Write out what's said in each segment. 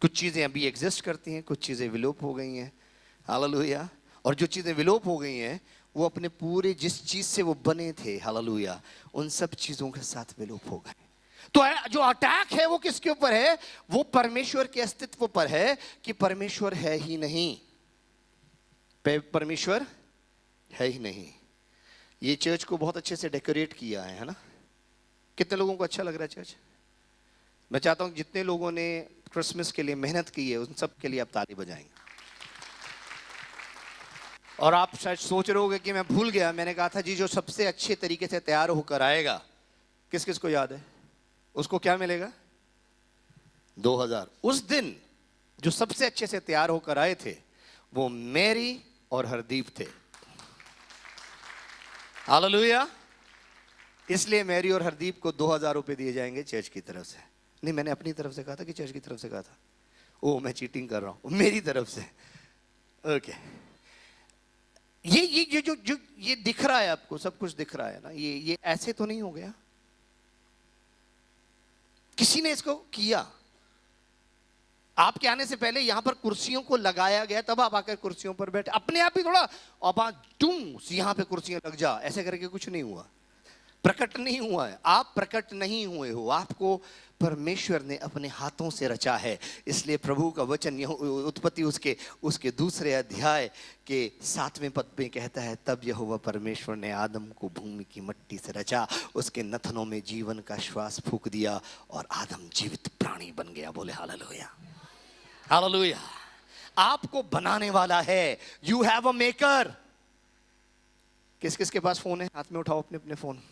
कुछ चीजें अभी एग्जिस्ट करती हैं, कुछ चीजें विलोप हो गई हैं। हालेलुया। और जो चीजें विलोप हो गई हैं वो अपने पूरे जिस चीज से वो बने थे, हालेलुया, उन सब चीजों के साथ विलोप हो गए। तो जो अटैक है वो किसके ऊपर है? वो परमेश्वर के अस्तित्व पर है कि परमेश्वर है ही नहीं, परमेश्वर है ही नहीं। ये चर्च को बहुत अच्छे से डेकोरेट किया है ना? कितने लोगों को अच्छा लग रहा है चर्च? मैं चाहता हूं जितने लोगों ने क्रिसमस के लिए मेहनत की है उन सब के लिए आप ताली बजाएंगे। और आप शायद सोच रहे होगे कि मैं भूल गया, मैंने कहा था जी जो सबसे अच्छे तरीके से तैयार होकर आएगा, किस किस को याद है? उसको क्या मिलेगा? 2000। उस दिन जो सबसे अच्छे से तैयार होकर आए थे वो मैरी और हरदीप थे। हालेलुया। इसलिए मैरी और हरदीप को 2000 रुपए दिए जाएंगे चर्च की तरफ से। नहीं, मैंने अपनी तरफ से कहा था कि चर्च की तरफ से कहा था? ओ, मैं चीटिंग कर रहा हूं, मेरी तरफ से। ओके। ये जो ये दिख रहा है आपको, सब कुछ दिख रहा है ना, ये ऐसे तो नहीं हो गया, किसी ने इसको किया। आपके आने से पहले यहां पर कुर्सियों को लगाया गया, तब आप आकर कुर्सियों पर बैठे। अपने आप ही थोड़ा अब तुम यहां पे कुर्सियां लग जा ऐसे करके कुछ नहीं हुआ, प्रकट नहीं हुआ है। आप प्रकट नहीं हुए हो, आपको परमेश्वर ने अपने हाथों से रचा है। इसलिए प्रभु का वचन उत्पत्ति उसके दूसरे अध्याय के 7वें पद में कहता है, तब यहोवा परमेश्वर ने आदम को भूमि की मिट्टी से रचा, उसके नथनों में जीवन का श्वास फूंक दिया और आदम जीवित प्राणी बन गया। बोले हालेलुया। हालेलुया। आपको बनाने वाला है। You have a maker. किस किस के पास फोन है? हाथ में उठाओ अपने अपने फोन।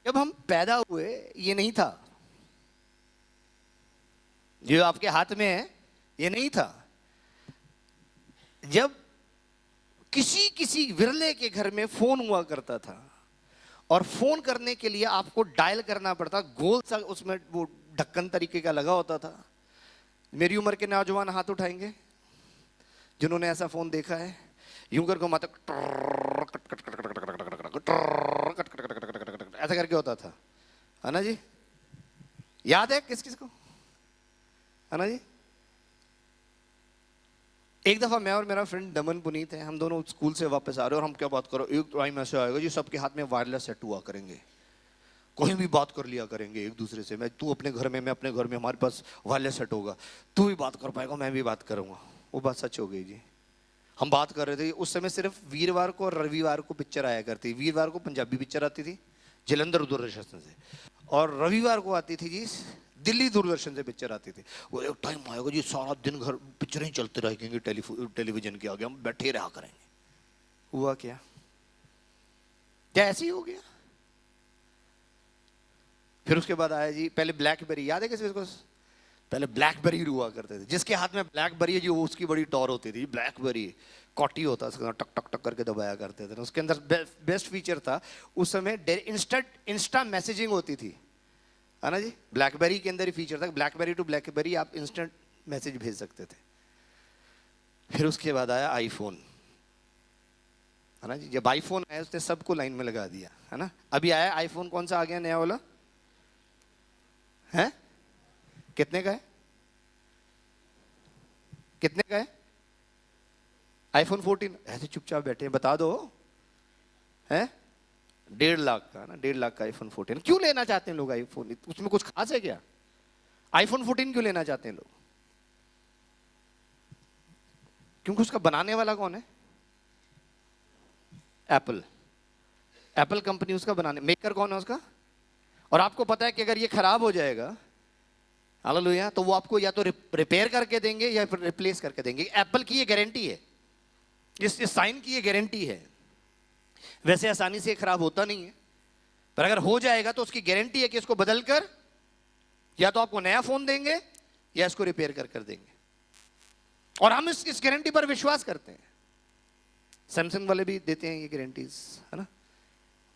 जब हम पैदा हुए ये नहीं था, जो आपके हाथ में है ये नहीं था। जब किसी विरले के घर में फोन हुआ करता था और फोन करने के लिए आपको डायल करना पड़ता, गोल सा उसमें वो ढक्कन तरीके का लगा होता था। मेरी उम्र के नौजवान हाथ उठाएंगे जिन्होंने ऐसा फोन देखा है। यूं करके माता ऐसा करके होता था, है ना जी? याद है किस किस को? है ना जी? एक दफा मैं और मेरा फ्रेंड दमन पुनीत है, हम दोनों स्कूल से वापस आ रहे और हम क्या बात करो, एक टाइम ऐसा आएगा जी सबके हाथ में वायरलेस सेट हुआ करेंगे, कोई भी बात कर लिया करेंगे एक दूसरे से। मैं तू अपने घर में, मैं अपने घर में, हमारे पास वायरलेस सेट होगा, तू भी बात कर पाएगा, मैं भी बात करूंगा। वो बात सच हो गई जी। हम बात कर रहे थे, उस समय सिर्फ वीरवार को और रविवार को पिक्चर आया करती। वीरवार को पंजाबी पिक्चर आती थी जलंधर दूरदर्शन से, और रविवार को आती थी जी दिल्ली दूरदर्शन से पिक्चर आती थी। वो एक टाइम आएगा जी सारा दिन घर पिक्चरें चलते रहेंगे टेलीविजन के आगे, हम बैठे रहा करेंगे। हुआ क्या? क्या ऐसे ही हो गया? फिर उसके बाद आया जी, पहले ब्लैकबेरी, याद है किसी को? पहले ब्लैकबेरी हुआ करते थे, जिसके हाथ में ब्लैकबेरी है जी वो उसकी बड़ी टॉर होती थी। ब्लैकबेरी कॉटी होता है, टक टक टक करके दबाया करते थे। उसके अंदर बेस्ट फीचर था उस समय इंस्टा मैसेजिंग होती थी, है ना जी? ब्लैकबेरी के अंदर ही फीचर था, ब्लैकबेरी टू ब्लैकबेरी आप इंस्टेंट मैसेज भेज सकते थे। फिर उसके बाद आया आईफोन, है ना जी? जब आईफोन आया उसने सबको लाइन में लगा दिया, है ना? अभी आया आईफोन, कौन सा आ गया नया वाला है? कितने का है? कितने का है आईफोन 14? ऐसे चुपचाप बैठे हैं, बता दो। है 1.5 लाख का ना? 1.5 लाख का आईफोन 14 क्यों लेना चाहते हैं लोग आईफोन? उसमें कुछ खास है क्या? आईफोन 14 क्यों लेना चाहते हैं लोग? क्योंकि उसका बनाने वाला कौन है? एप्पल। एप्पल कंपनी उसका बनाने, मेकर कौन है उसका? और आपको पता है कि अगर ये खराब हो जाएगा, हालेलुया, तो वो आपको या तो रिपेयर करके देंगे या फिर रिप्लेस करके देंगे। एप्पल की ये गारंटी है, इस साइन की ये गारंटी है। वैसे आसानी से खराब होता नहीं है, पर अगर हो जाएगा तो उसकी गारंटी है कि इसको बदलकर या तो आपको नया फोन देंगे या इसको रिपेयर कर देंगे। और हम इस गारंटी पर विश्वास करते हैं। सैमसंग वाले भी देते हैं ये गारंटीज, है ना?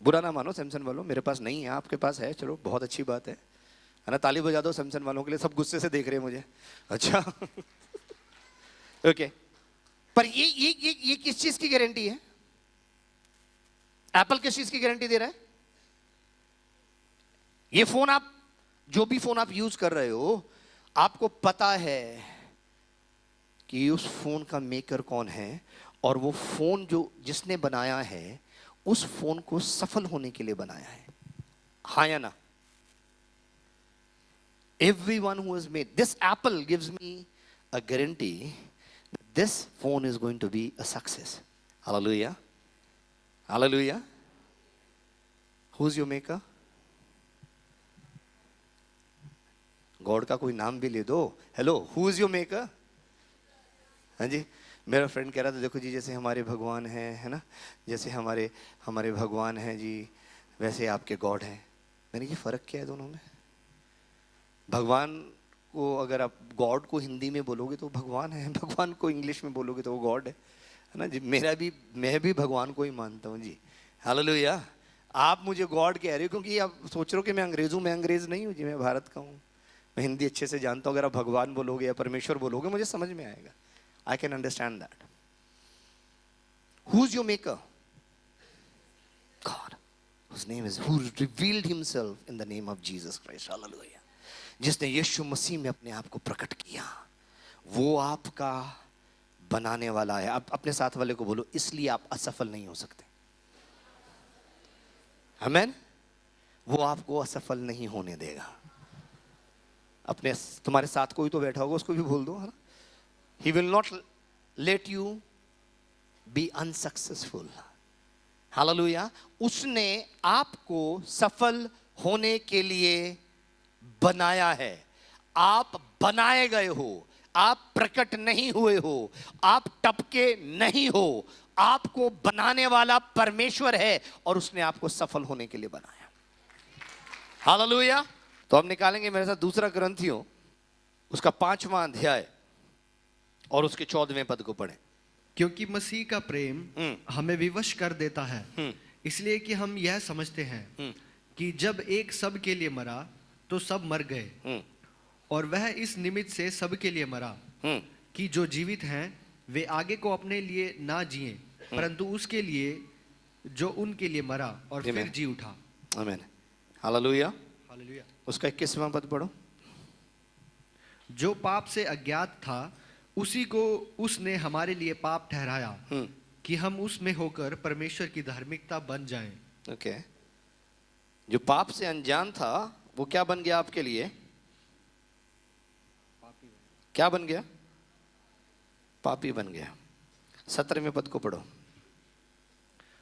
बुरा ना मानो सैमसंग वालों, मेरे पास नहीं है, आपके पास है, चलो बहुत अच्छी बात है ना? ताली बजा दो सैमसंग वालों के लिए, सब गुस्से से देख रहे हैं मुझे। अच्छा ओके। पर ये किस चीज की गारंटी है? एप्पल किस चीज की गारंटी दे रहा है? ये फोन आप जो भी फोन आप यूज कर रहे हो, आपको पता है कि उस फोन का मेकर कौन है, और वो फोन जो जिसने बनाया है उस फोन को सफल होने के लिए बनाया है। हाँ या ना? Everyone who has made this Apple gives me a guarantee that this phone is going to be a success. Hallelujah. Hallelujah. Who's your maker? God का कोई नाम भी ले दो। Hello, who is your maker? हाँ जी, मेरा फ्रेंड कह रहा था देखो जी, जैसे हमारे भगवान हैं, है ना, जैसे हमारे भगवान हैं जी, वैसे आपके गॉड हैं। मैंने ये फर्क क्या है दोनों में? भगवान को अगर आप गॉड को हिंदी में बोलोगे तो भगवान है, भगवान को इंग्लिश में बोलोगे तो वो गॉड है ना जी। मैं भी भगवान को ही मानता हूँ जी। हालेलुया। आप मुझे गॉड कह रहे हो क्योंकि आप सोच रहे हो कि मैं अंग्रेज हूँ। मैं अंग्रेज नहीं हूँ जी, मैं भारत का हूँ। मैं हिंदी अच्छे से जानता हूँ। अगर आप भगवान बोलोगे या परमेश्वर बोलोगे मुझे समझ में आएगा। I can understand that. Who is your maker? God, whose name is, who revealed himself in the name of Jesus Christ. Hallelujah. जिसने यीशु मसीह में अपने आप को प्रकट किया, वो आपका बनाने वाला है। आप अपने साथ वाले को बोलो, इसलिए आप असफल नहीं हो सकते। आमीन। वो आपको असफल नहीं होने देगा। अपने तुम्हारे साथ कोई तो बैठा होगा, उसको भी बोल दो, है ना। He will not let you be unsuccessful. Hallelujah. उसने आपको सफल होने के लिए बनाया है। आप बनाए गए हो, आप प्रकट नहीं हुए हो, आप टपके नहीं हो। आपको बनाने वाला परमेश्वर है और उसने आपको सफल होने के लिए बनाया। हालेलुया। तो हम निकालेंगे मेरे साथ दूसरा ग्रंथियों उसका 5वां अध्याय और उसके 14वें पद को पढ़ें। क्योंकि मसीह का प्रेम हमें विवश कर देता है, इसलिए कि हम यह समझते हैं कि जब एक सब के लिए मरा तो सब मर गए, और वह इस निमित्त से सब के लिए मरा कि जो जीवित हैं वे आगे को अपने लिए ना जिए, परंतु उसके लिए जो उनके लिए मरा और फिर जी उठा। आमीन। हालेलुया। हालेलुया। उसका 21वां पद पढ़ो। जो पाप से अज्ञात था उसी को उसने हमारे लिए पाप ठहराया कि हम उसमें होकर परमेश्वर की धार्मिकता बन जाएं। ओके। जो पाप से अनजान था वो क्या बन गया आपके लिए? क्या बन गया? पापी बन गया। 17वें पद को पढ़ो।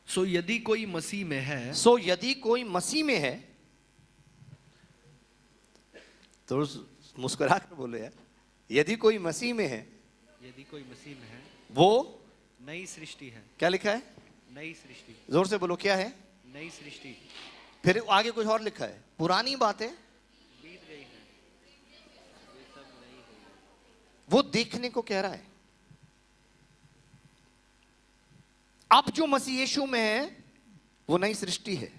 सो यदि कोई मसीह में है, सो यदि कोई मसीह में है, तो मुस्कुरा कर बोलो यार, यदि कोई मसीह में है, यदि कोई मसीह में है वो नई सृष्टि है। क्या लिखा है? नई सृष्टि। जोर से बोलो, क्या है? नई सृष्टि। फिर आगे कुछ और लिखा है, पुरानी बातें बीत गई हैं, वे सब नई हो गई। वो देखने को कह रहा है। अब जो मसीह यीशु में है वो नई सृष्टि है।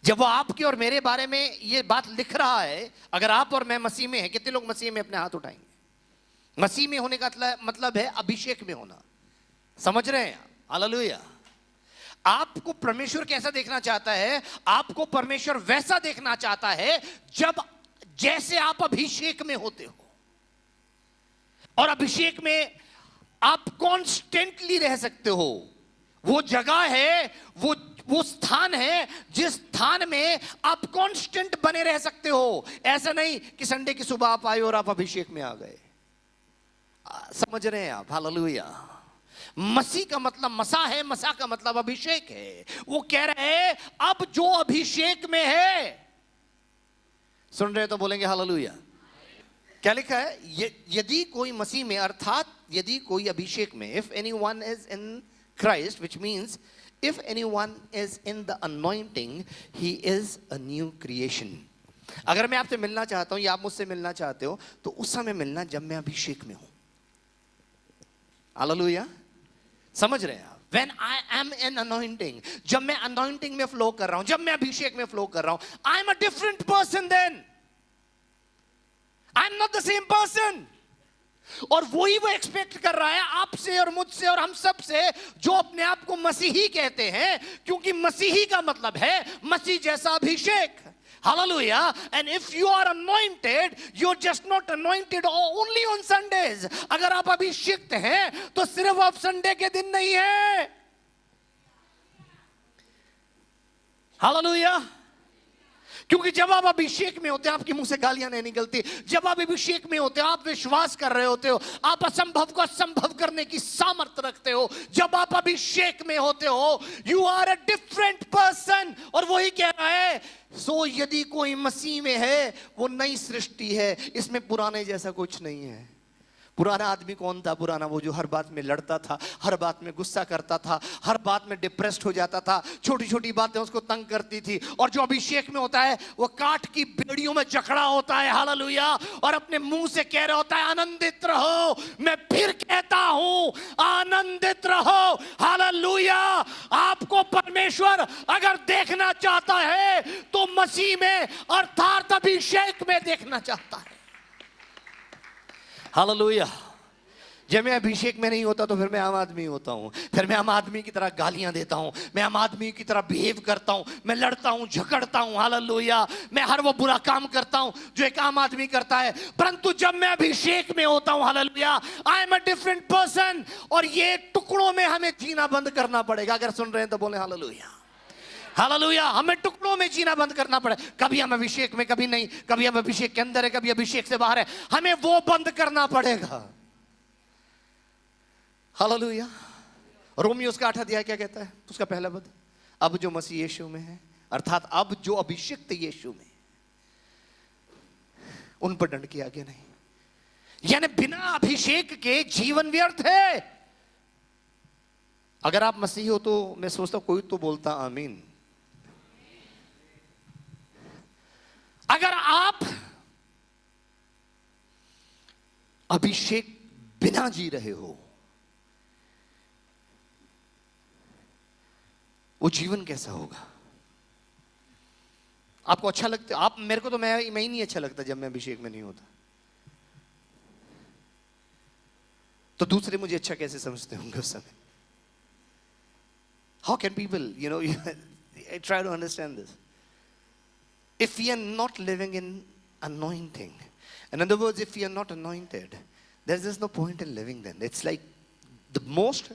जब वो आपके और मेरे बारे में ये बात लिख रहा है, अगर आप और मैं मसीह में हैं, कितने लोग मसीह में अपने हाथ उठाएंगे? मसीह में होने का मतलब है अभिषेक में होना। समझ रहे हैं? हालेलुया। आपको परमेश्वर कैसा देखना चाहता है? आपको परमेश्वर वैसा देखना चाहता है जब जैसे आप अभिषेक में होते हो। और अभिषेक में आप कॉन्स्टेंटली रह सकते हो। वो जगह है, वो स्थान है जिस स्थान में आप कांस्टेंट बने रह सकते हो। ऐसा नहीं कि संडे की सुबह आप आए और आप अभिषेक में आ गए। समझ रहे हैं आप? हालेलुया। मसीह का मतलब मसा है, मसा का मतलब अभिषेक है। वो कह रहे हैं अब जो अभिषेक में है, सुन रहे तो बोलेंगे हालेलुया। क्या लिखा है? यदि कोई मसीह में, अर्थात यदि कोई अभिषेक में, if anyone is in Christ, which means if anyone is in the anointing, he is a new creation. अगर मैं आपसे मिलना चाहता हूं या आप मुझसे मिलना चाहते हो तो उस समय मिलना जब मैं अभिषेक में हूं। हालेलुया। समझ रहे हैं आप? When I am in anointing, जब मैं anointing में फ्लो कर रहा हूं, जब मैं अभिषेक में फ्लो कर रहा हूं, I am a different person then. I am not the same person. और वही वो एक्सपेक्ट कर रहा है आपसे और मुझसे और हम सब से जो अपने आप को मसीही कहते हैं, क्योंकि मसीही का मतलब है मसीह जैसा अभिषेक। Hallelujah. And if you are anointed, you're just not anointed only on Sundays. अगर आप अभिषिक्त हैं तो सिर्फ आप संडे के दिन नहीं है. Hallelujah. क्योंकि जब आप अभिषेक में होते हैं आपके मुंह से गालियां नहीं निकलती. जब आप अभिषेक में होते हो आप विश्वास कर रहे होते हो, आप असंभव को असंभव करने की सामर्थ्य रखते हो. जब आप अभिषेक में होते हो you are a different person. और वही कह रहा है, सो यदि कोई मसीह में है वो नई सृष्टि है, इसमें पुराने जैसा कुछ नहीं है. पुराना आदमी कौन था? पुराना वो जो हर बात में लड़ता था, हर बात में गुस्सा करता था, हर बात में डिप्रेस्ड हो जाता था, छोटी छोटी बातें उसको तंग करती थी. और जो अभिषेक में होता है वो काठ की बेड़ियों में जकड़ा होता है. हालेलुया. और अपने मुंह से कह रहा होता है आनंदित रहो. मैं फिर कहता हूं आनंदित रहो. हालेलुया. आपको परमेश्वर अगर देखना चाहता है तो मसीह में अर्थात अभिषेक में देखना चाहता है. हालेलुया. जब मैं अभिषेक में नहीं होता तो फिर मैं आम आदमी होता हूं. फिर मैं आम आदमी की तरह गालियां देता हूं, मैं आम आदमी की तरह बिहेव करता हूं, मैं लड़ता हूं, झगड़ता हूं. हालेलुया. मैं हर वो बुरा काम करता हूं जो एक आम आदमी करता है. परंतु जब मैं अभिषेक में होता हूं, hallelujah, I am a different person. और ये टुकड़ों में हमें जीना बंद करना पड़ेगा. अगर सुन रहे हैं तो बोले हालेलुया. हालेलुया. हमें टुकड़ों में जीना बंद करना पड़े. कभी हम अभिषेक में, कभी नहीं. कभी हम अभिषेक के अंदर है, कभी अभिषेक से बाहर है. हमें वो बंद करना पड़ेगा. हालेलुया. रोमियो उसका 8 अध्याय क्या कहता है? उसका पहला पद, अब जो मसीह यीशु में है, अर्थात अब जो अभिषिक्त यीशु में, उन पर दंड की आज्ञा नहीं. यानी बिना अभिषेक के जीवन व्यर्थ है. अगर आप मसीही हो तो मैं सोचता हूं कोई तो बोलता आमीन. अगर आप अभिषेक बिना जी रहे हो वो जीवन कैसा होगा? आपको अच्छा लगता? आप मेरे को तो मैं ही नहीं अच्छा लगता जब मैं अभिषेक में नहीं होता. तो दूसरे मुझे अच्छा कैसे समझते होंगे उस समय? How can people, I try to understand this. If we are not living in anointing, in other words, if we are not anointed, there's just no point in living then. It's like the most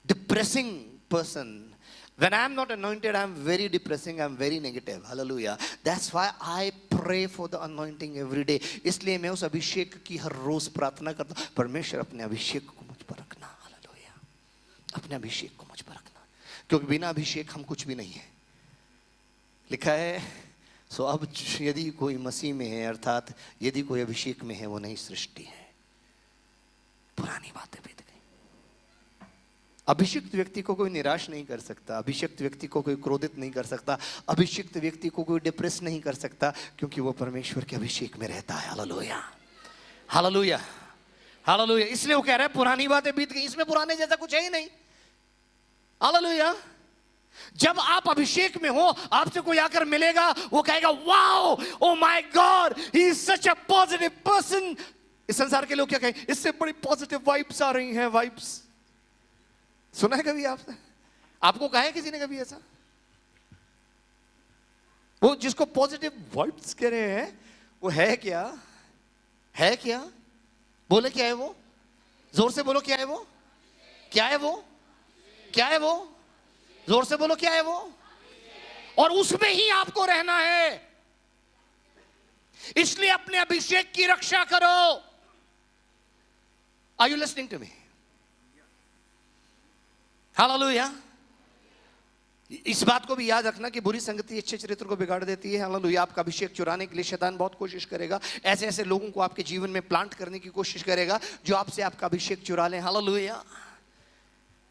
depressing person. When I'm not anointed, I'm very depressing, I'm very negative. Hallelujah. That's why I pray for the anointing every day. इसलिए मैं उस अभिषेक की हर रोज प्रार्थना करता हूँ, परमेश्वर अपने अभिषेक को मुझ पर रखना. हालेलुया. अपने अभिषेक को मुझ पर रखना, क्योंकि बिना अभिषेक हम कुछ भी नहीं है. लिखा है, सो अब यदि कोई मसीह में है, अर्थात यदि कोई अभिषेक में है, वो नई सृष्टि है. पुरानी बातें बीत गई. अभिषिक्त व्यक्ति को कोई निराश नहीं कर सकता. अभिषिक्त व्यक्ति को कोई क्रोधित नहीं कर सकता. अभिषिक्त व्यक्ति को कोई डिप्रेस नहीं कर सकता, क्योंकि वो परमेश्वर के अभिषेक में रहता है. हालेलुया. हालेलुया. हालेलुया. इसलिए वो कह रहा है पुरानी बातें बीत गई. इसमें पुराने जैसा कुछ है ही नहीं. हालेलुया. जब आप अभिषेक में हो, आपसे कोई आकर मिलेगा, वो कहेगा wow, oh my God, he is such a positive person. इस संसार के लोग क्या कहें? इससे बड़ी पॉजिटिव वाइब्स आ रही हैं. वाइब्स सुना है कभी आपने? आपको कहा है किसी ने कभी ऐसा? वो जिसको पॉजिटिव वाइब्स कह रहे हैं वो है क्या? है क्या? बोले क्या है वो? जोर से बोलो क्या है वो? क्या है वो? क्या है वो? जोर से बोलो क्या है वो? और उसमें ही आपको रहना है. इसलिए अपने अभिषेक की रक्षा करो. Are you listening to me? Hallelujah. इस बात को भी याद रखना कि बुरी संगति अच्छे चरित्र को बिगाड़ देती है. हालेलुया. आपका अभिषेक चुराने के लिए शैतान बहुत कोशिश करेगा. ऐसे ऐसे लोगों को आपके जीवन में प्लांट करने की कोशिश करेगा जो आपसे आपका अभिषेक चुरा लें. Hallelujah.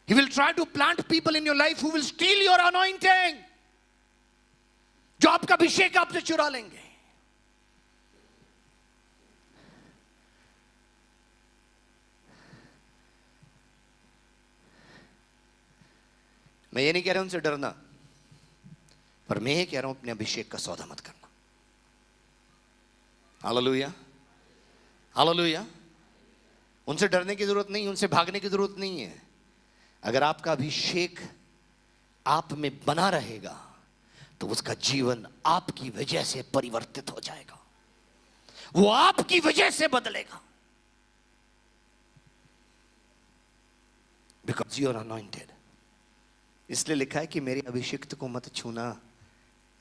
He will try to plant people in your life who will steal your anointing. जो आपका अभिषेक आपसे चुरा लेंगे. मैं ये नहीं कह रहा हूं उनसे डरना, पर मैं ये कह रहा हूं अपने अभिषेक का सौदा मत करना. हालेलुया. हालेलुया. उनसे डरने की जरूरत नहीं, उनसे भागने की जरूरत नहीं है. अगर आपका अभिषेक आप में बना रहेगा तो उसका जीवन आपकी वजह से परिवर्तित हो जाएगा, वो आपकी वजह से बदलेगा। Because you are anointed. इसलिए लिखा है कि मेरे अभिषिक्त को मत छूना।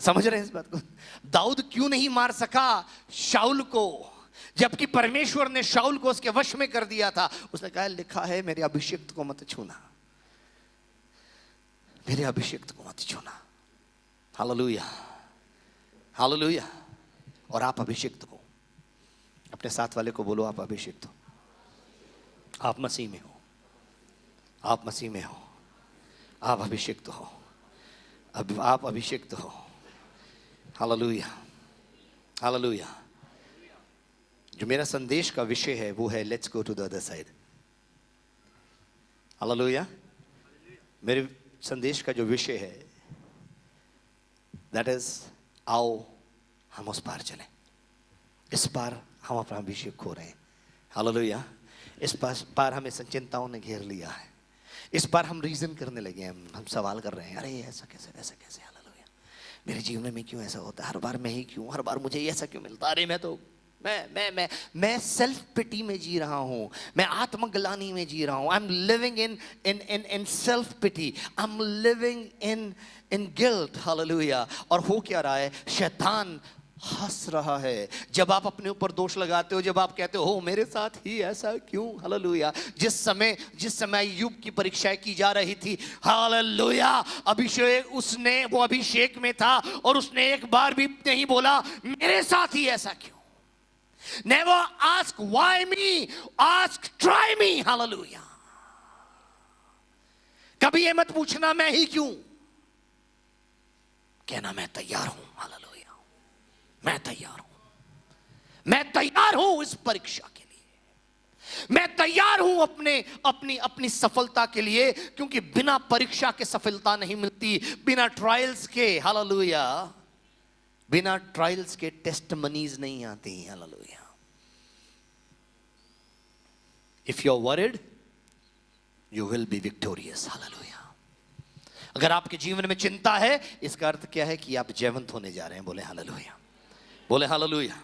समझ रहे हैं इस बात को? दाऊद क्यों नहीं मार सका शाऊल को, जबकि परमेश्वर ने शाऊल को उसके वश में कर दिया था? उसने कहा लिखा है मेरे अभिषिक्त को मत छूना, मेरे अभिषिक्त को मत छूना। Hallelujah, hallelujah. और आप अभिषिक्त हो। अपने साथ वाले को बोलो आप अभिषिक्त हो, आप मसीह में हो, आप मसीह में हो, आप अभिषिक्त हो, अब आप अभिषिक्त हो। Hallelujah, hallelujah. जो मेरा संदेश का विषय है वो है let's go to the other side. Hallelujah. मेरे संदेश का जो विषय है दैट इज आओ हम उस पार चलें। इस पार हम अपना अभिषेक खो रहे हैं। हालेलुया। इस पार हमें चिंताओं ने घेर लिया है। इस बार हम रीजन करने लगे हैं, हम सवाल कर रहे हैं, अरे ऐसा कैसे, ऐसा कैसे? हालेलुया। मेरे जीवन में क्यों ऐसा होता है? हर बार मैं ही क्यों? हर बार मुझे ऐसा क्यों मिलता? अरे मैं सेल्फ पिटी में जी रहा हूँ, मैं आत्मग्लानि में जी रहा हूँ। I am living in self pity, I am living in guilt. Hallelujah. और हो क्या रहा है? शैतान हंस रहा है जब आप अपने ऊपर दोष लगाते हो, जब आप कहते हो मेरे साथ ही ऐसा क्यों? हालेलुया। जिस समय अय्यूब की परीक्षाएं की जा रही थी, हालेलुया, वो अभिषेक में था और उसने एक बार भी नहीं बोला मेरे साथ ही ऐसा क्यों। Never ask why me, ask try me. Hallelujah. कभी ये मत पूछना मैं ही क्यों, कहना मैं तैयार हूं। हालेलुया। मैं तैयार हूं, मैं तैयार हूं इस परीक्षा के लिए, मैं तैयार हूं अपनी सफलता के लिए, क्योंकि बिना परीक्षा के सफलता नहीं मिलती, बिना ट्रायल्स के। हालेलुया। बिना ट्रायल्स के टेस्टमनीज नहीं आती। Hallelujah. If you are worried you will be victorious. Hallelujah. अगर आपके जीवन में चिंता है, इसका अर्थ क्या है? कि आप जयवंत होने जा रहे हैं। बोले हालेलुया, बोले हालेलुया।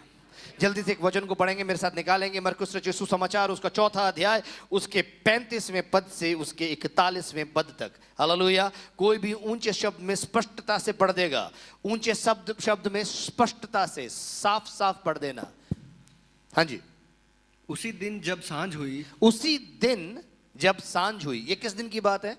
जल्दी से एक वचन को पढ़ेंगे, मेरे साथ निकालेंगे। मरकुस रचित सुसमाचार उसका 4 अध्याय उसके 35वें पद से उसके 41वें पद तक। हालेलुया। कोई भी ऊंचे शब्द में स्पष्टता से पढ़ देगा, ऊंचे शब्द में स्पष्टता से साफ साफ पढ़ देना। हाँ जी। उसी दिन जब सांझ हुई, उसी दिन जब सांझ हुई। ये किस दिन की बात है?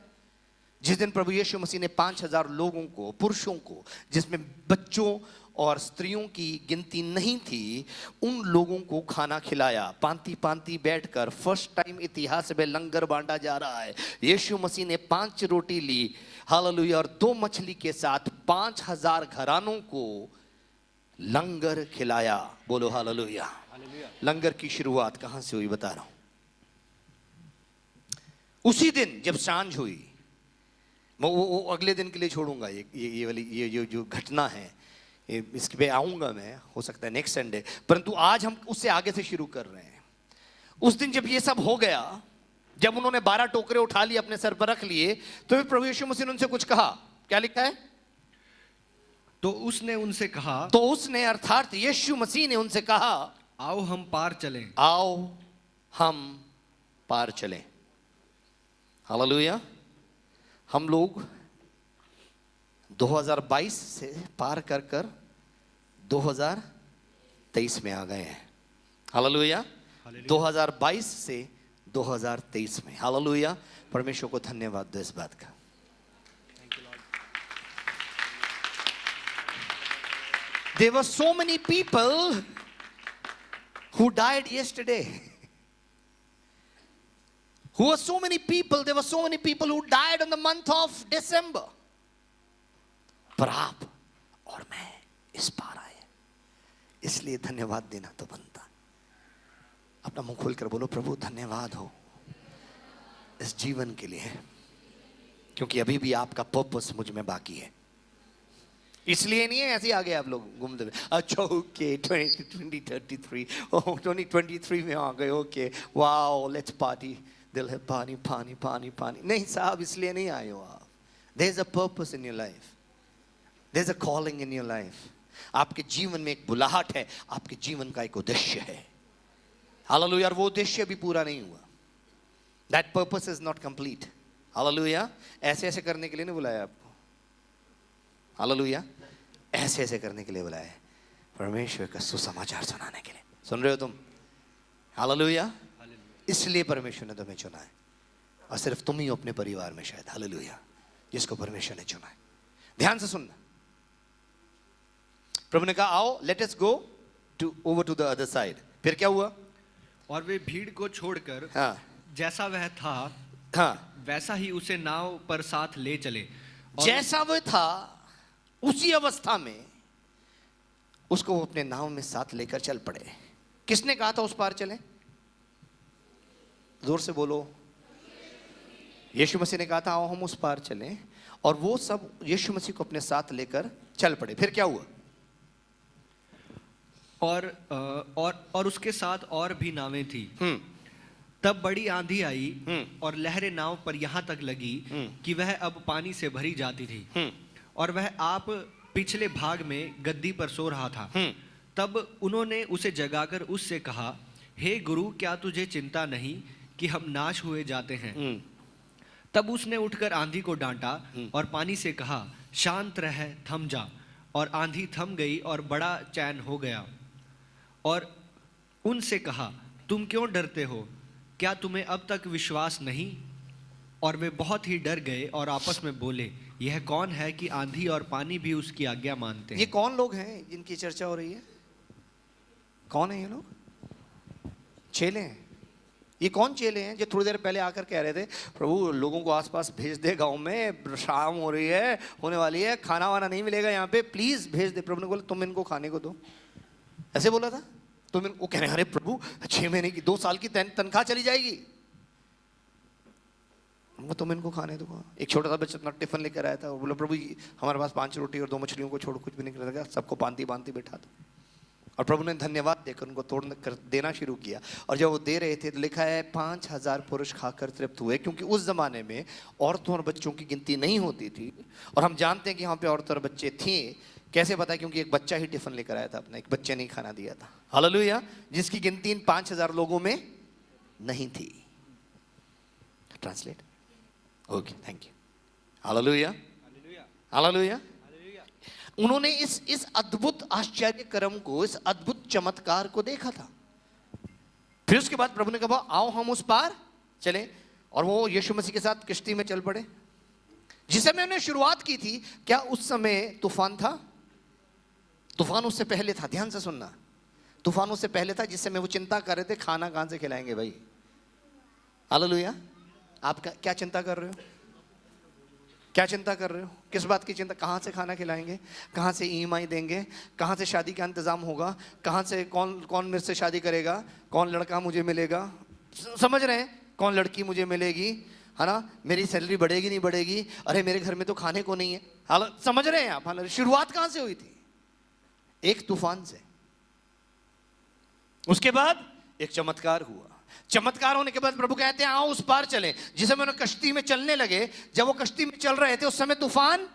जिस दिन प्रभु यीशु मसीह ने 5000 लोगों को, पुरुषों को, जिसमें बच्चों और स्त्रियों की गिनती नहीं थी, उन लोगों को खाना खिलाया। पांति पांति बैठकर फर्स्ट टाइम इतिहास में लंगर बांटा जा रहा है। यीशु मसीह ने 5 रोटी ली, हालेलुया, और 2 मछली के साथ 5000 घरानों को लंगर खिलाया। बोलो हालेलुया। लंगर की शुरुआत कहां से हुई बता रहा हूं। उसी दिन जब सांझ हुई, मैं वो अगले दिन के लिए छोड़ूंगा। ये जो घटना है इस पे आऊंगा मैं, हो सकता है नेक्स्ट संडे, परंतु आज हम उससे आगे से शुरू कर रहे हैं। उस दिन जब ये सब हो गया, जब उन्होंने 12 टोकरे उठा लिए, अपने सर पर रख लिए, तो फिर प्रभु यीशु मसीह ने उनसे कुछ कहा। क्या लिखा है? तो उसने उनसे कहा, तो उसने अर्थात यीशु मसीह ने उनसे कहा, आओ हम पार चलें। आओ हम पार चलें। हालेलुया। हम लोग 2022 से पार कर 2023 में आ गए हैं। हालेलुया। 2022 से 2023 में। हालेलुया। परमेश्वर को धन्यवाद दो इस बात का। There were so many people who died yesterday. There were so many people who died in the month of December. पर आप और मैं इस पार आए, इसलिए धन्यवाद देना तो बनता। अपना मुंह खोलकर बोलो, प्रभु धन्यवाद हो इस जीवन के लिए, क्योंकि अभी भी आपका पर्पस मुझ में बाकी है। इसलिए नहीं है ऐसे आ गए आप लोग घूमते हुए, अच्छा ओके 2023 ओह 2023 में आ गए, ओके वाओ लेट्स पार्टी, दिल है पानी पानी पानी पानी। नहीं साहब, इसलिए नहीं आए हो आप। There is a purpose in your life, there is a calling in your life. आपके जीवन में एक बुलाहट है, आपके जीवन का एक उद्देश्य है। हालेलुया। वो उद्देश्य भी पूरा नहीं हुआ। That purpose is not complete. Hallelujah. ऐसे ऐसे करने के लिए नहीं बुलाया आपको। हालेलुया। ऐसे ऐसे करने के लिए बुलाया है, परमेश्वर का सुसमाचार सुनाने के लिए। सुन रहे हो तुम? हालेलुया। इसलिए परमेश्वर ने तुम्हें चुना है, और सिर्फ तुम ही हो अपने परिवार में शायद, हालेलुया, जिसको परमेश्वर ने चुना है। ध्यान से सुनना। प्रभु ने कहा आओ let us go to over to the other side. फिर क्या हुआ? और वे भीड़ को छोड़कर हाँ जैसा वह था हाँ, वैसा ही उसे नाव पर साथ ले चले। और जैसा वो था उसी अवस्था में उसको वो अपने नाव में साथ लेकर चल पड़े। किसने कहा था उस पार चले? जोर से बोलो। यीशु मसीह ने कहा था आओ हम उस पार चलें, और वो सब यीशु मसीह को अपने साथ लेकर चल पड़े। फिर क्या हुआ? और उसके साथ और भी नावें थी। तब बड़ी आंधी आई और लहरें नाव पर यहाँ तक लगी कि वह अब पानी से भरी जाती थी, और वह आप पिछले भाग में गद्दी पर सो रहा था। तब उन्होंने उसे जगाकर उससे कहा, हे गुरु, क्या तुझे चिंता नहीं कि हम नाश हुए जाते हैं? तब उसने उठकर आंधी को डांटा और पानी से कहा, शांत रह, थम जा। और आंधी थम गई और बड़ा चैन हो गया। और उनसे कहा, तुम क्यों डरते हो? क्या तुम्हें अब तक विश्वास नहीं? और वे बहुत ही डर गए और आपस में बोले, यह कौन है कि आंधी और पानी भी उसकी आज्ञा मानते हैं? ये कौन लोग हैं जिनकी चर्चा हो रही है? कौन है ये लोग? चेले हैं। ये कौन चेले हैं जो थोड़ी देर पहले आकर कह रहे थे, प्रभु लोगों को आसपास भेज दे, गांव में शाम हो रही है, होने वाली है, खाना वाना नहीं मिलेगा यहाँ पे, प्लीज भेज दे। प्रभु ने बोला तुम इनको खाने को दो। ऐसे बोला था। तुम वो कह रहे अरे प्रभु 6 महीने की 2 साल की तनख्वाह चली जाएगी, वो तुम इनको खाने दो। एक छोटा सा बच्चा अपना टिफिन लेकर आया था, वो बोला प्रभु हमारे पास 5 रोटी और 2 मछलियों को छोड़ कुछ भी नहीं लगा, सबको बांधती बांधती बैठा दो। और प्रभु ने धन्यवाद देकर उनको तोड़ कर देना शुरू किया। और जब वो दे रहे थे तो लिखा है 5000 पुरुष खाकर तृप्त हुए, क्योंकि उस जमाने में औरतों और बच्चों की गिनती नहीं होती थी। और हम जानते हैं कि यहाँ पे औरतें और बच्चे थे। कैसे पता? क्योंकि एक बच्चा ही टिफिन लेकर आया था अपना, एक बच्चे ने खाना दिया था। हालेलुया। जिसकी गिनती इन 5000 लोगों में नहीं थी। Translate. Okay, thank you. Hallelujah, hallelujah. उन्होंने इस अद्भुत आश्चर्य कर्म को, इस अद्भुत चमत्कार को देखा था। फिर उसके बाद प्रभु ने कहा आओ हम उस पार चले, और वो यीशु मसीह के साथ किश्ती में चल पड़े। जिस समय उन्होंने शुरुआत की थी, क्या उस समय तूफान था? तूफान उससे पहले था। ध्यान से सुनना। तूफान उससे पहले था, जिस समय वो चिंता कर रहे थे खाना कहां से खिलाएंगे भाई। हालेलुया। आप क्या चिंता कर रहे हो? क्या चिंता कर रहे हो? किस बात की चिंता? कहाँ से खाना खिलाएंगे, कहाँ से EMI देंगे, कहाँ से शादी का इंतजाम होगा, कहाँ से कौन मेरे से शादी करेगा, कौन लड़का मुझे मिलेगा, समझ रहे हैं? कौन लड़की मुझे मिलेगी, है ना? मेरी सैलरी बढ़ेगी नहीं बढ़ेगी, अरे मेरे घर में तो खाने को नहीं है। हालांकि समझ रहे हैं आप? हालांकि शुरुआत कहाँ से हुई थी? एक तूफान से। उसके बाद एक चमत्कार हुआ। चमत्कार होने के बाद प्रभु कहते हैं आओ उस पार चलें। जिस समय उन्होंने कश्ती में चलने लगे, जब वो कश्ती में चल रहे थे उस समय तूफान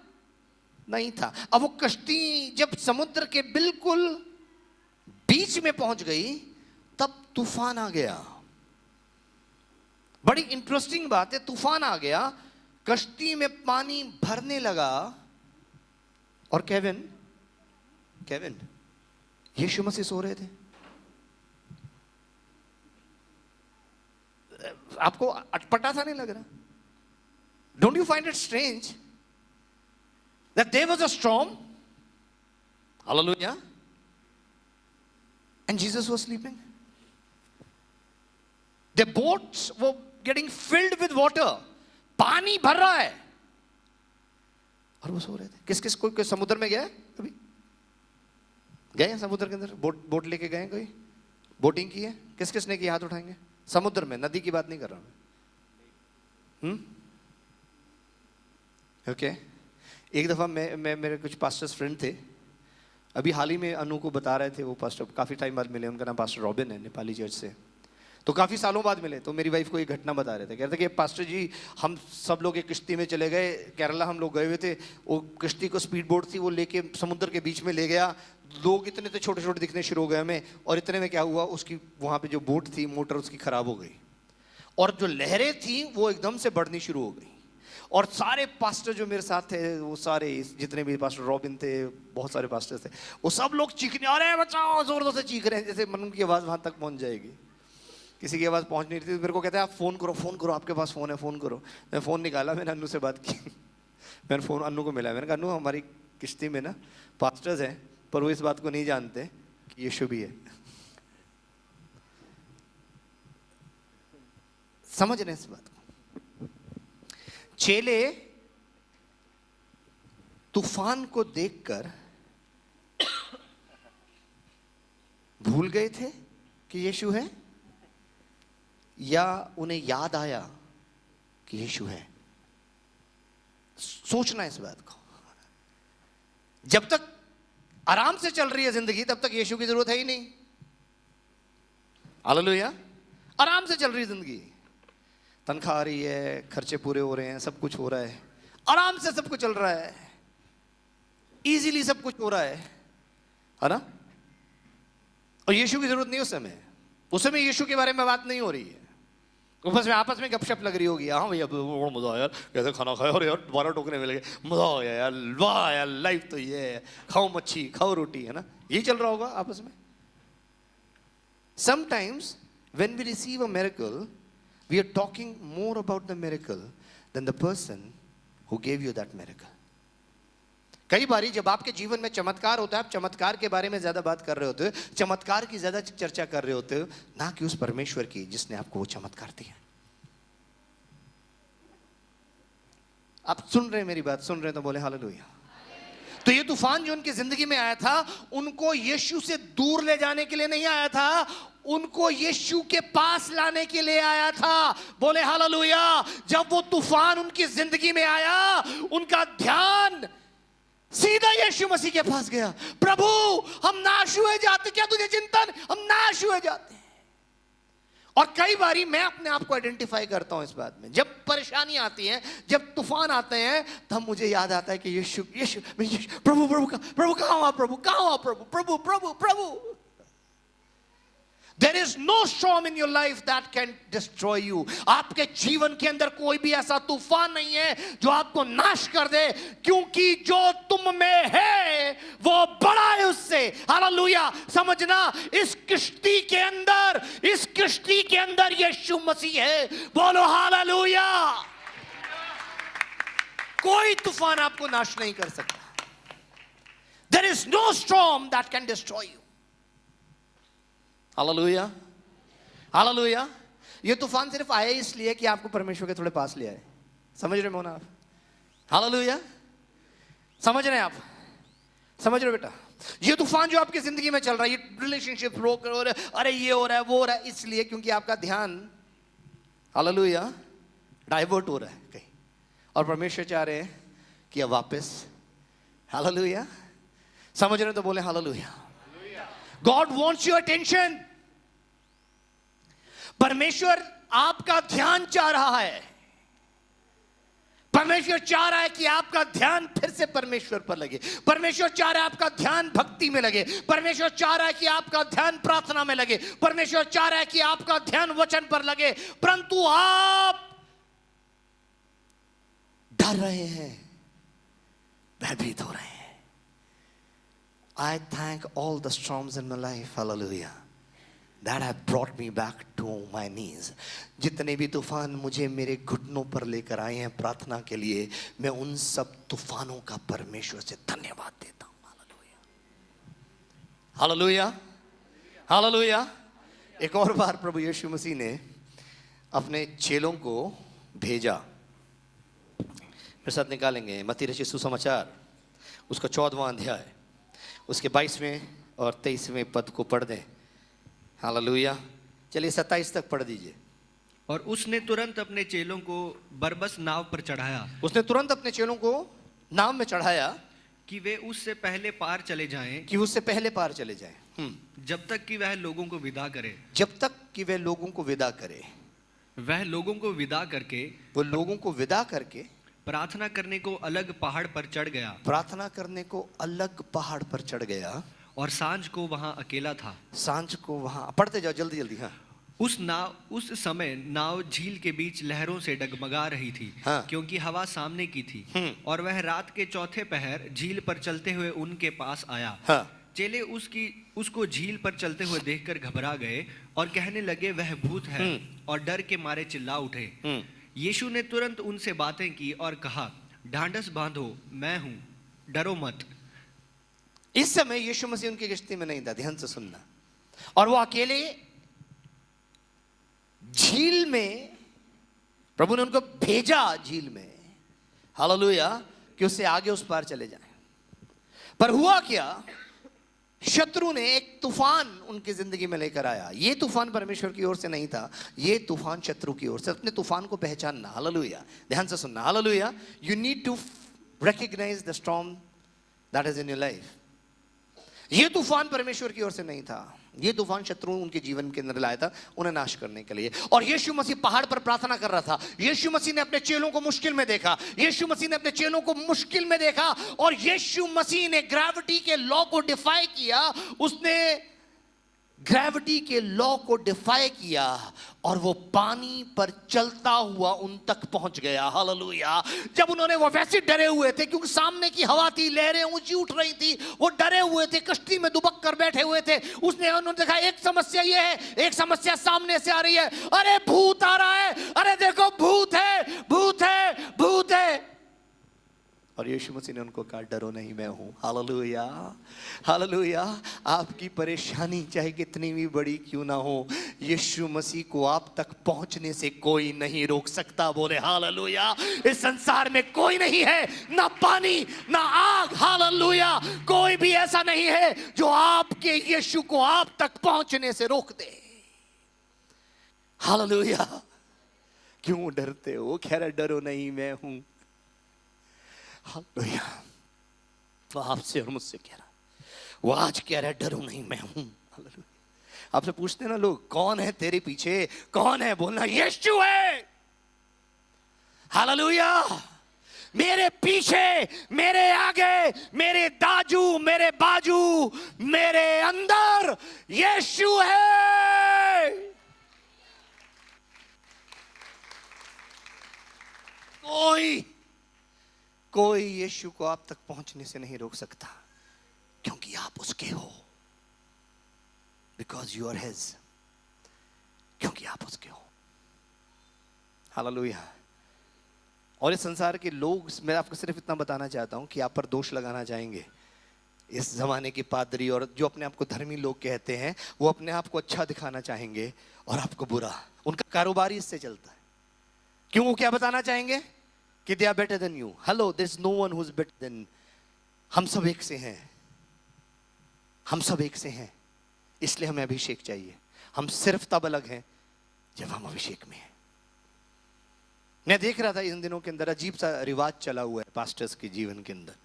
नहीं था। अब वो कश्ती जब समुद्र के बिल्कुल बीच में पहुंच गई तब तूफान आ गया। बड़ी इंटरेस्टिंग बात है, तूफान आ गया, कश्ती में पानी भरने लगा, और केविन यीशु मसीह सो रहे थे। आपको अटपटा सा नहीं लग रहा? Don't you find it strange that there was a storm? Hallelujah. And Jesus was sleeping. The boats were getting filled with water. पानी भर रहा है और वो सो रहे थे। किस कोई समुद्र में गया कभी? गए समुद्र के अंदर? बोट लेके गए? कोई बोटिंग की है? किस ने की? हाथ उठाएंगे। समुद्र में, नदी की बात नहीं कर रहा मैं। ओके। एक दफा मैं मेरे कुछ पास्टर्स फ्रेंड थे, अभी हाल ही में अनु को बता रहे थे, वो पास्टर काफी टाइम बाद मिले, उनका नाम पास्टर रॉबिन है, नेपाली चर्च से। तो काफ़ी सालों बाद मिले, तो मेरी वाइफ को एक घटना बता रहे थे, कह रहे थे कि पास्टर जी हम सब लोग एक किश्ती में चले गए, केरला हम लोग गए हुए थे, वो किश्ती को स्पीड बोट थी, वो लेके समुद्र के बीच में ले गया, लोग इतने तो छोटे छोटे दिखने शुरू हो गए हमें, और इतने में क्या हुआ, उसकी वहाँ पे जो बोट थी मोटर उसकी ख़राब हो गई, और जो लहरें थी वो एकदम से बढ़नी शुरू हो गई, और सारे पास्टर जो मेरे साथ थे, वो सारे जितने भी पास्टर, रॉबिन थे, बहुत सारे पास्टर थे, वो सब लोग चीखने, अरे बचाओ, जोर जोर से चीख रहे हैं, जैसे मन की आवाज़ वहाँ तक पहुँच जाएगी। किसी की आवाज़ पहुँच नहीं रही थी, तो मेरे को कहते हैं आप फ़ोन करो, आपके पास फ़ोन है, फ़ोन करो। मैं फ़ोन निकाला, मैंने अन्नू से बात की, मैंने फ़ोन अन्नू को मिला, मैंने कहा अन्नू हमारी किश्ती में ना पास्टर्स हैं, पर वो इस बात को नहीं जानते कि यीशु भी है। समझ रहे हैं इस बात को? चेले तूफान को देखकर भूल गए थे कि यीशु है, या उन्हें याद आया कि यीशु है? सोचना इस बात को। जब तक आराम से चल रही है जिंदगी, तब तक यीशु की जरूरत है ही नहीं। हालेलुया। आराम से चल रही है जिंदगी, तनख्वाह आ रही है, खर्चे पूरे हो रहे हैं, सब कुछ हो रहा है, आराम से सब कुछ चल रहा है, इजीली सब कुछ हो रहा है ना? और यीशु की जरूरत नहीं उस समय यीशु के बारे में बात नहीं हो रही है, बस में आपस में गपशप लग रही होगी, हाँ भैया बड़ा मजा आया यार, कैसे खाना खाया, और यार दोबारा टोकने में लगे, मजा आ गया यार, वाह यार लाइफ तो ये है, खाओ मच्छी खाओ रोटी, है ना? यही चल रहा होगा आपस में। Sometimes when we receive a miracle, we are talking more about the miracle than the person who gave you that miracle. कई बारी जब आपके जीवन में चमत्कार होता है, आप चमत्कार के बारे में ज्यादा बात कर रहे होते हो, चमत्कार की ज्यादा चर्चा कर रहे होते हो, ना कि उस परमेश्वर की जिसने आपको वो चमत्कार दिया। आप सुन रहे हैं मेरी बात? सुन रहे हैं तो बोले हालेलुया। तो ये तूफान जो उनकी जिंदगी में आया था, उनको यीशु से दूर ले जाने के लिए नहीं आया था, उनको यीशु के पास लाने के लिए आया था। बोले हालेलुया। जब वो तूफान उनकी जिंदगी में आया, उनका ध्यान सीधा यीशु मसीह के पास गया। प्रभु हम नाश हुए जाते, क्या तुझे चिंतन, हम नाश हुए जाते हैं। और कई बारी मैं अपने आप को आइडेंटिफाई करता हूं इस बात में, जब परेशानी आती है, जब तूफान आते हैं, तब मुझे याद आता है कि यीशु यीशु प्रभु प्रभु कहां हो आप, प्रभु कहां हो आप, प्रभु प्रभु प्रभु प्रभु। There is no storm in your life that can destroy you. आपके जीवन के अंदर कोई भी ऐसा तूफान नहीं है जो आपको नाश कर दे, क्योंकि जो तुम में है वो बड़ा है उससे। हालेलुया। समझना, इस किश्ती के अंदर यीशु मसीह है। बोलो हालेलुया। कोई तूफान आपको नाश नहीं कर सकता। There is no storm that can destroy you. Hallelujah hallelujah. ये तूफान सिर्फ आया इसलिए कि आपको परमेश्वर के थोड़े पास ले आए। समझ रहे हो ना आप? हालेलुया। समझ रहे हैं आप? समझ रहे हो बेटा? ये तूफान जो आपकी जिंदगी में चल रहा है, ये रिलेशनशिप ब्रोक हो रहा है, अरे ये हो रहा है वो हो रहा है, इसलिए क्योंकि आपका ध्यान हालेलुया डाइवर्ट हो रहा है कहीं, और परमेश्वर चाह रहे हैं कि अब वापस। हालेलुया। समझ रहे हो तो बोले hallelujah. God wants your attention. परमेश्वर आपका ध्यान चाह रहा है। परमेश्वर चाह रहा है कि आपका ध्यान फिर से परमेश्वर पर लगे। परमेश्वर चाह रहा है आपका ध्यान भक्ति में लगे। परमेश्वर चाह रहा है कि आपका ध्यान प्रार्थना में लगे। परमेश्वर चाह रहा है कि आपका ध्यान वचन पर लगे, परंतु आप डर रहे हैं, भयभीत हो रहे हैं। I thank all the storms in my life, hallelujah, that have brought me back to my knees. जितने भी तूफान मुझे मेरे घुटनों पर लेकर आए हैं प्रार्थना के लिए, मैं उन सब तूफानों का परमेश्वर से धन्यवाद देता हूँ। Hallelujah hallelujah hallelujah. एक और बार प्रभु यीशु मसीह ने अपने चेलों को भेजा। मेरे साथ निकालेंगे मत्ती रचित सुसमाचार, उसका 14वां अध्याय, उसके 22वें और 23वें पद को पढ़ दें। हालेलुया। चलिए 27 तक पढ़ दीजिए। और उसने तुरंत अपने चेलों को बरबस नाव पर चढ़ाया, उसने तुरंत अपने चेलों को नाव में चढ़ाया कि वे उससे पहले पार चले जाएं, कि उससे पहले पार चले जाएं, जब तक कि वह लोगों को विदा करे। जब तक कि वह लोगों को विदा करे। वह लोगों को विदा करके, वो लोगों को विदा करके प्रार्थना करने को अलग पहाड़ पर चढ़ गया, प्रार्थना करने को अलग पहाड़ पर चढ़ गया, और सांझ को वहां अकेला था। सांझ को वहां, पढ़ते जाओ जल्दी जल्दी। हाँ, उस समय नाव झील के बीच लहरों से डगमगा रही थी, हाँ। क्योंकि हवा सामने की थी। और वह रात के चौथे पहर झील पर चलते हुए उनके पास आया। हाँ। चेले उसको झील पर चलते हुए देखकर घबरा गए और कहने लगे, वह भूत है, और डर के मारे चिल्ला उठे। यीशु ने तुरंत उनसे बातें की और कहा, ढांढस बांधो, मैं हूं, डरो मत। इस समय यीशु मसीह उनकी किश्ती में नहीं था, ध्यान से सुनना। और वो अकेले झील में, प्रभु ने उनको भेजा झील में, हालेलुया, कि उससे आगे उस पार चले जाएं। पर हुआ क्या, शत्रु ने एक तूफान उनकी जिंदगी में लेकर आया। ये तूफान परमेश्वर की ओर से नहीं था, ये तूफान शत्रु की ओर से। अपने तूफान को पहचानना, हालेलुया, ध्यान से सुनना, hallelujah. You need to recognise the storm that is in your life. ये तूफान परमेश्वर की ओर से नहीं था, ये तूफान शत्रु उनके जीवन के अंदर लाया था, उन्हें नाश करने के लिए। और यीशु मसीह पहाड़ पर प्रार्थना कर रहा था। यीशु मसीह ने अपने चेलों को मुश्किल में देखा, यीशु मसीह ने अपने चेलों को मुश्किल में देखा, और यीशु मसीह ने ग्रेविटी के लॉ को डिफाई किया। उसने ग्रेविटी के लॉ को डिफाई किया, और वो पानी पर चलता हुआ उन तक पहुंच गया, हालेलुया। जब उन्होंने, वो वैसे डरे हुए थे क्योंकि सामने की हवा थी, लहरें ऊंची उठ रही थी, वो डरे हुए थे, कश्ती में दुबक कर बैठे हुए थे। उन्होंने देखा एक समस्या ये है, एक समस्या सामने से आ रही है, अरे भूत आ रहा है, अरे देखो भूत है, भूत है, भूत है। और यीशु मसीह ने उनको कहा, डरो नहीं, मैं हूं, हालेलुया, हालेलुया। आपकी परेशानी चाहे कितनी भी बड़ी क्यों ना हो, यीशु मसीह को आप तक पहुंचने से कोई नहीं रोक सकता। बोले हालेलुया। इस संसार में कोई नहीं है, ना पानी ना आग, हालेलुया, कोई भी ऐसा नहीं है जो आपके यीशु को आप तक पहुंचने से रोक दे, हालेलुया। क्यों डरते हो? कह रहा, डरो नहीं, मैं हूं, हालेलुया। वो आपसे और मुझसे कह रहा, वो आज कह रहा है, डरो नहीं, मैं हूं, हालेलुया। आपसे पूछते हैं ना लोग, कौन है तेरे पीछे, कौन है? बोलना, यीशु है, हालेलुया। मेरे पीछे, मेरे आगे, मेरे दाजू, मेरे बाजू, मेरे अंदर यीशु है। कोई यीशु को आप तक पहुंचने से नहीं रोक सकता, क्योंकि आप उसके हो, बिकॉज यू आर हिज, क्योंकि आप उसके हो, हालेलुया। और इस संसार के लोग, मैं आपको सिर्फ इतना बताना चाहता हूं कि आप पर दोष लगाना चाहेंगे। इस जमाने के पादरी और जो अपने आप को धर्मी लोग कहते हैं, वो अपने आप को अच्छा दिखाना चाहेंगे और आपको बुरा। उनका कारोबार ही इससे चलता है। क्यों? वो क्या बताना चाहेंगे कि they are better than you. Hello, there's no one who's better than. हम सब एक से हैं, हम सब एक से हैं, इसलिए हमें अभिषेक चाहिए। हम सिर्फ तब अलग हैं जब हम अभिषेक में हैं। मैं देख रहा था इन दिनों के अंदर अजीब सा रिवाज चला हुआ है पास्टर्स के जीवन के अंदर।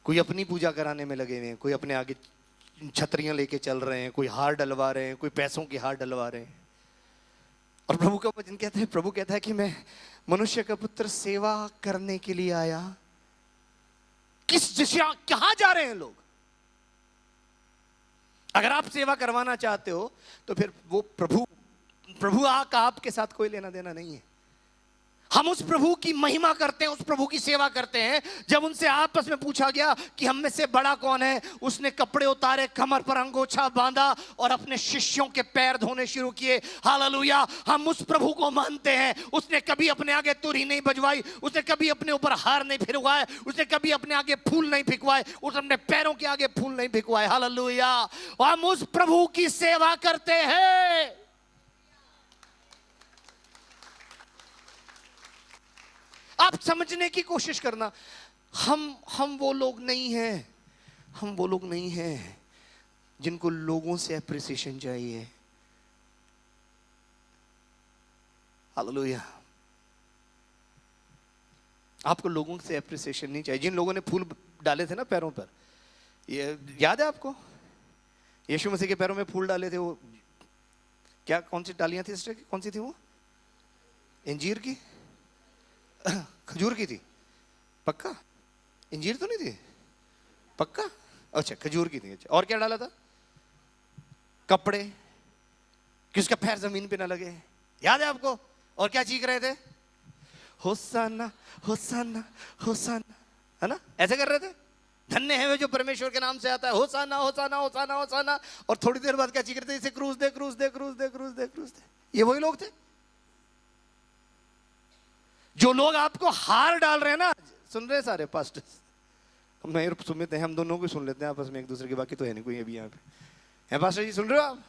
कोई अपनी पूजा कराने में लगे हुए हैं, कोई अपने आगे छतरियां लेके चल रहे हैं, कोई हार डलवा रहे हैं, कोई पैसों की हार डलवा रहे हैं। और प्रभु का वचन कहता है, प्रभु कहता है कि मैं मनुष्य का पुत्र सेवा करने के लिए आया। किस दिशा, कहां जा रहे हैं लोग? अगर आप सेवा करवाना चाहते हो तो फिर वो प्रभु आपके साथ कोई लेना देना नहीं है। हम उस प्रभु की महिमा करते हैं, उस प्रभु की सेवा करते हैं। जब उनसे आपस में पूछा गया कि हम में से बड़ा कौन है, उसने कपड़े उतारे, कमर पर अंगोछा बांधा और अपने शिष्यों के पैर धोने शुरू किए। हालेलुया। हम उस प्रभु को मानते हैं। उसने कभी अपने आगे तुरही नहीं बजवाई, उसने कभी अपने ऊपर हार नहीं फिरवाए, उसने कभी अपने आगे फूल नहीं फिकवाए, उसने अपने पैरों के आगे फूल नहीं फिकवाए। हालेलुया। हम उस प्रभु की सेवा करते हैं। आप समझने की कोशिश करना, हम वो लोग नहीं हैं, हम वो लोग नहीं हैं जिनको लोगों से एप्रिसिएशन चाहिए। हालेलुया। आपको लोगों से एप्रिसिएशन नहीं चाहिए। जिन लोगों ने फूल डाले थे ना पैरों पर, ये याद है आपको? यीशु मसीह के पैरों में फूल डाले थे, वो क्या, कौन सी डालियां थी सिस्टर की, कौन सी थी वो? इंजीर की, खजूर की थी? पक्का इंजीर तो नहीं थी? पक्का? अच्छा खजूर की थी। अच्छा, और क्या डाला था? कपड़े, कि उसका पैर जमीन पे ना लगे, याद है आपको? और क्या चीख रहे थे? होसाना होसाना होसाना, है ना? ऐसे कर रहे थे, धन्य है वे जो परमेश्वर के नाम से आता है, होसाना होसाना होसाना होसाना। और थोड़ी देर बाद क्या चीख रहे थे? इसे क्रूस दे क्रूस दे क्रूस दे क्रूस दे क्रूस दे। ये वही लोग थे जो लोग आपको हार डाल रहे हैं ना। सुन रहे सारे पास्टर्स, मैं सुमित हैं, हम दोनों को सुन लेते हैं आपस में एक दूसरे की, बाकी तो है नहीं कोई अभी यहाँ पे। है पास्टर जी, सुन रहे हो आप?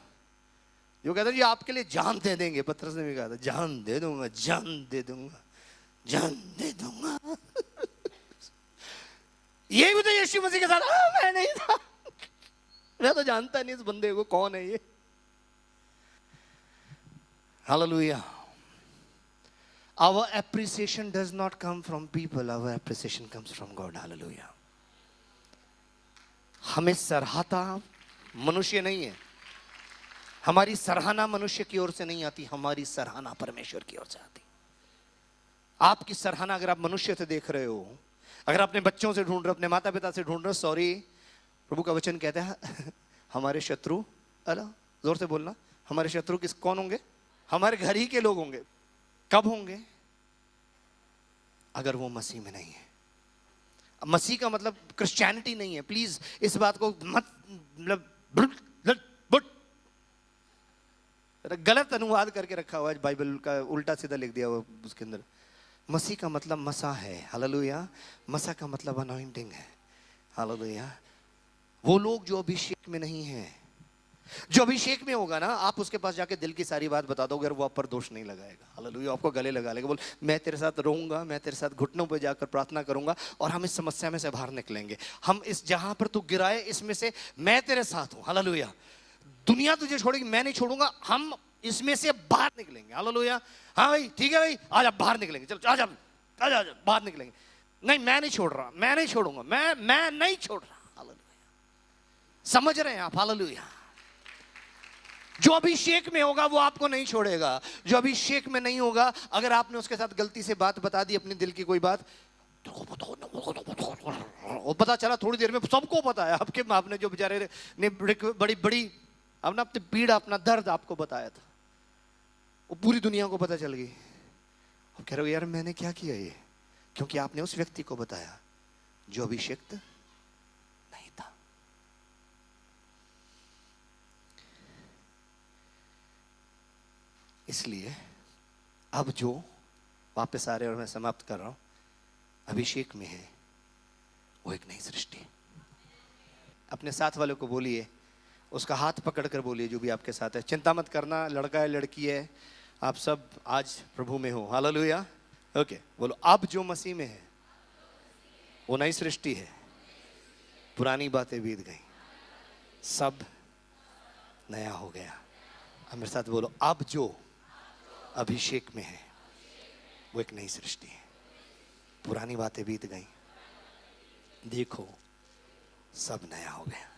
जो कहते हैं जी आपके लिए जान दे देंगे, पतरस ने भी कहा था जान दे दूंगा, जान दे दूंगा, जान दे दूंगा। यही भी तो यीशु मसीह के साथ, मैं नहीं था, मैं तो जानता नहीं इस बंदे को कौन है ये। Hallelujah. Our appreciation does not come from people, our appreciation comes from God. Hallelujah. हमें सराहता मनुष्य नहीं है, हमारी सराहना मनुष्य की ओर से नहीं आती, हमारी सराहना परमेश्वर की ओर से आती। आपकी सराहना अगर आप मनुष्य से देख रहे हो, अगर अपने बच्चों से ढूंढ रहे हो, अपने माता पिता से ढूंढ रहे हो, सॉरी, प्रभु का वचन कहता है हमारे शत्रु, अला जोर से बोलना, हमारे शत्रु किस कौन होंगे? हमारे घर ही के लोग होंगे। कब होंगे? अगर वो मसीह में नहीं है। मसीह का मतलब क्रिश्चियनिटी नहीं है, प्लीज इस बात को मत, मतलब गलत अनुवाद करके रखा हुआ है बाइबल का, उल्टा सीधा लिख दिया हुआ उसके अंदर। मसीह का मतलब मसा है। हालेलुया। मसा का मतलब अनॉइंटिंग है। हालेलुया। वो लोग जो अभिषेक में नहीं है, जो अभिषेक में होगा ना, आप उसके पास जाके दिल की सारी बात बता दोगे और वो आप पर दोष नहीं लगाएगा। हालेलुया। आपको गले लगा लेगा, बोल मैं तेरे साथ रहूंगा, मैं तेरे साथ घुटनों पर जाकर प्रार्थना करूंगा और हम इस समस्या में से बाहर निकलेंगे। हम इस जहां पर तू गिराए इसमें से मैं तेरे साथ हूं। हालेलुया। दुनिया तुझे छोड़ेगी, मैं नहीं छोड़ूंगा, हम इसमें से बाहर निकलेंगे। हालेलुया। हाँ भाई ठीक है भाई, आज आप बाहर निकलेंगे, चलो आजा आजा आजा, बाहर निकलेंगे। नहीं मैं नहीं छोड़ रहा, मैं नहीं छोड़ूंगा, मैं नहीं छोड़ रहा। हालेलुया। समझ रहे हैं आप? हालेलुया। जो अभिषेक में होगा वो आपको नहीं छोड़ेगा, जो अभिषेक में नहीं होगा, अगर आपने उसके साथ गलती से बात बता दी, अपनी दिल की कोई बात, वो पता चला थोड़ी देर में सबको पता है, आपके आपने जो बेचारे ने बड़ी बड़ी अपना अपनी पीड़ा, अपना दर्द आपको बताया था, वो पूरी दुनिया को पता चल गई। अब कह रहे हो यार मैंने क्या किया ये? क्योंकि आपने उस व्यक्ति को बताया जो अभिषेक्त नहीं था। इसलिए अब जो वापस आ रहे, और मैं समाप्त कर रहा हूं, अभिषेक में है वो एक नई सृष्टि। अपने साथ वालों को बोलिए, उसका हाथ पकड़कर बोलिए, जो भी आपके साथ है, चिंता मत करना, लड़का है लड़की है, आप सब आज प्रभु में हो। हालेलुया। ओके, बोलो अब जो मसीह में है वो नई सृष्टि है, पुरानी बातें बीत गई, सब नया हो गया। अब मेरे साथ बोलो, अब जो अभिषेक में है वो एक नई सृष्टि है, पुरानी बातें बीत गई, देखो सब नया हो गया।